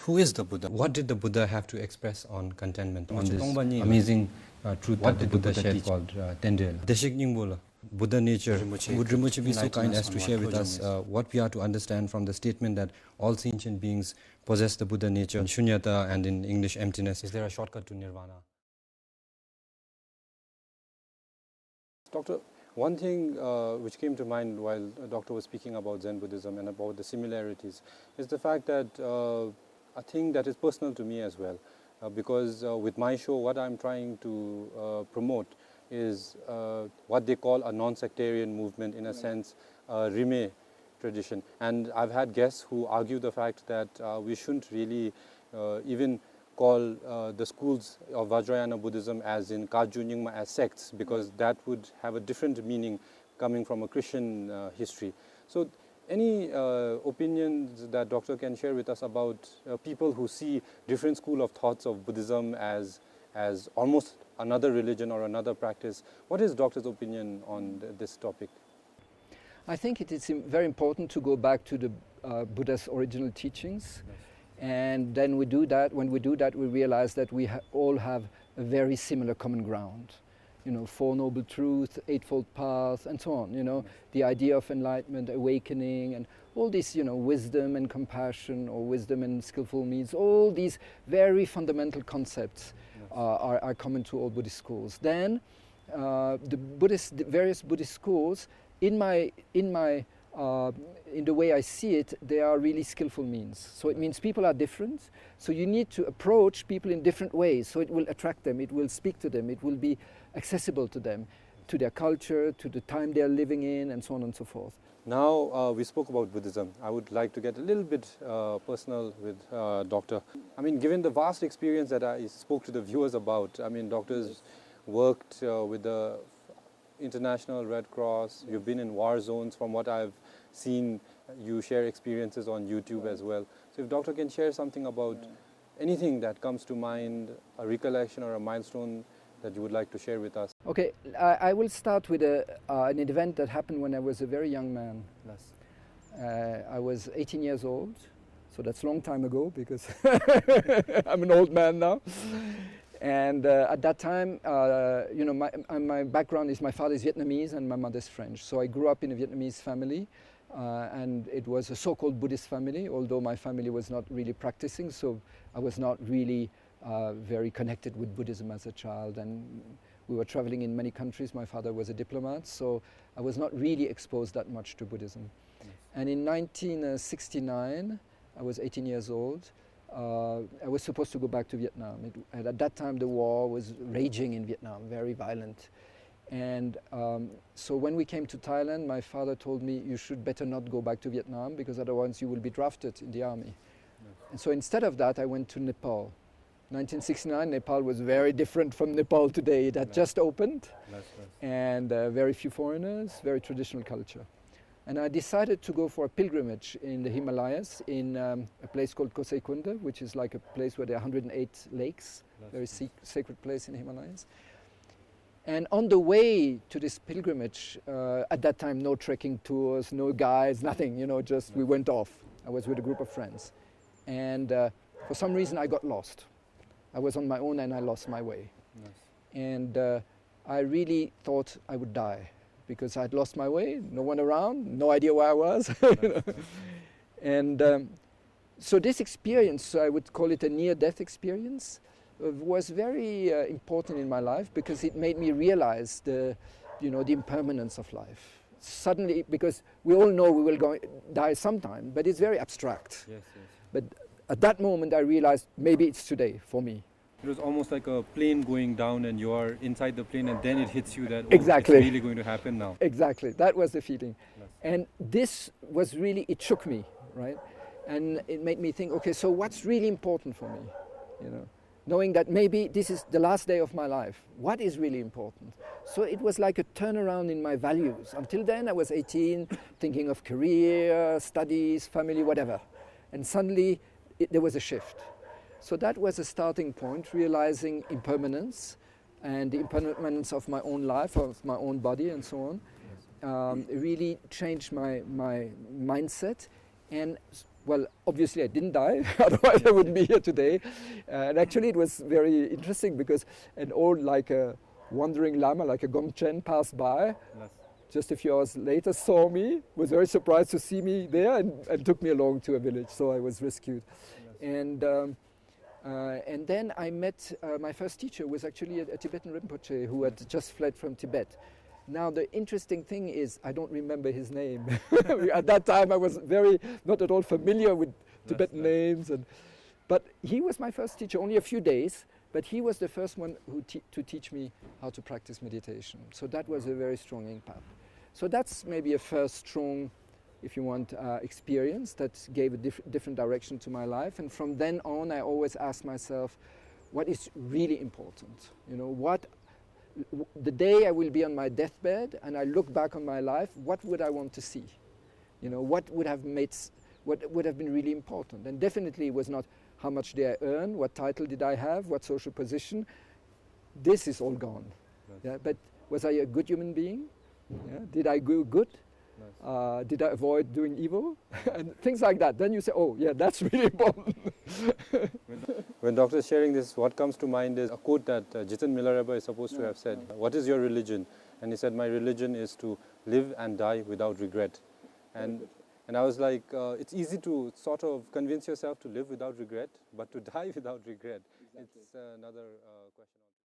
Who is the Buddha? What did the Buddha have to express on contentment, on this amazing truth that the Buddha shared called Tendel? Buddha nature. Would Rinpoche be so kind as to share with us what we are to understand from the statement that all sentient beings possess the Buddha nature, shunyata, and in English, emptiness? Is there a shortcut to nirvana? Doctor, one thing which came to mind while the doctor was speaking about Zen Buddhism and about the similarities is the fact that a thing that is personal to me as well, because with my show, what I'm trying to promote is what they call a non-sectarian movement, in a sense, Rime tradition. And I've had guests who argue the fact that we shouldn't really even call the schools of Vajrayana Buddhism as in Kagyu Nyingma as sects, because that would have a different meaning coming from a Christian history. So any opinions that Doctor can share with us about people who see different school of thoughts of Buddhism as almost another religion or another practice? What is Doctor's opinion on this topic? I think it is very important to go back to the Buddha's original teachings. Yes. And then when we do that, we realize that we all have a very similar common ground. You know, Four Noble Truths, Eightfold Path, and so on. You know, the idea of enlightenment, awakening, and all this, you know, wisdom and compassion, or wisdom and skillful means, all these very fundamental concepts are common to all Buddhist schools. Then the various Buddhist schools, in the way I see it, they are really skillful means. So it means people are different, so you need to approach people in different ways, so it will attract them, it will speak to them, it will be accessible to them, to their culture, to the time they are living in, and so on and so forth. Now we spoke about Buddhism. I would like to get a little bit personal with Doctor. I mean, given the vast experience that I spoke to the viewers about, I mean, Doctor's worked with the International Red Cross, you've been in war zones. From what I've seen, you share experiences on YouTube as well. So if Doctor can share something about anything that comes to mind, a recollection or a milestone that you would like to share with us. Okay, I will start with an event that happened when I was a very young man. Yes. I was 18 years old, so that's a long time ago because I'm an old man now. And at that time, you know, my background is my father is Vietnamese and my mother is French. So I grew up in a Vietnamese family, and it was a so-called Buddhist family, although my family was not really practicing, so I was not really very connected with Buddhism as a child. And we were traveling in many countries. My father was a diplomat, so I was not really exposed that much to Buddhism. Yes. And in 1969, I was 18 years old. I was supposed to go back to Vietnam. And at that time the war was raging in Vietnam, very violent. And so when we came to Thailand, my father told me, you should better not go back to Vietnam because otherwise you will be drafted in the army. Yes. And so instead of that, I went to Nepal. 1969, Nepal was very different from Nepal today. It had just opened, and very few foreigners, very traditional culture. And I decided to go for a pilgrimage in the Himalayas in a place called Kosei Kunda, which is like a place where there are 108 lakes, very sacred place in the Himalayas. And on the way to this pilgrimage, at that time no trekking tours, no guides, nothing, you know, just we went off. I was with a group of friends. And for some reason I got lost. I was on my own and I lost my way. Yes. And I really thought I would die, because I'd lost my way, no one around, no idea where I was. You know? And so this experience, I would call it a near-death experience, was very important in my life, because it made me realize the impermanence of life. Suddenly, because we all know we will die sometime, but it's very abstract. Yes, yes. But at that moment I realized maybe it's today for me. It was almost like a plane going down and you are inside the plane, and then it hits you that exactly. It's really going to happen now. Exactly, that was the feeling. Yes. And this was really, it shook me, right? And it made me think, okay, so what's really important for me? You know, knowing that maybe this is the last day of my life. What is really important? So it was like a turnaround in my values. Until then I was 18, thinking of career, studies, family, whatever. And suddenly there was a shift. So that was a starting point, realizing impermanence and the impermanence of my own life, of my own body and so on. It really changed my mindset. And well, obviously I didn't die, otherwise I wouldn't be here today. And actually it was very interesting because an old, like a wandering lama, like a Gongchen, passed by. Yes. Just a few hours later, saw me, was very surprised to see me there, and took me along to a village. So I was rescued. Yes. And then I met my first teacher was actually a Tibetan Rinpoche who had just fled from Tibet. Now the interesting thing is I don't remember his name. At that time I was not at all familiar with Tibetan names, but he was my first teacher, only a few days, but he was the first one to teach me how to practice meditation. So that was a very strong impact. So that's maybe a first strong, if you want, experience that gave a different direction to my life. And from then on, I always ask myself, what is really important? You know, the day I will be on my deathbed and I look back on my life, what would I want to see? You know, what would have been really important? And definitely it was not how much did I earn, what title did I have, what social position. This is all gone. Yeah, but was I a good human being? Yeah? Did I do good? Nice. Did I avoid doing evil? And things like that. Then you say, oh, yeah, that's really important. When Doctor is sharing this, what comes to mind is a quote that Jitan Milarepa is supposed to have said. What is your religion? And he said, my religion is to live and die without regret. And I was like, it's easy to sort of convince yourself to live without regret, but to die without regret, it's another question.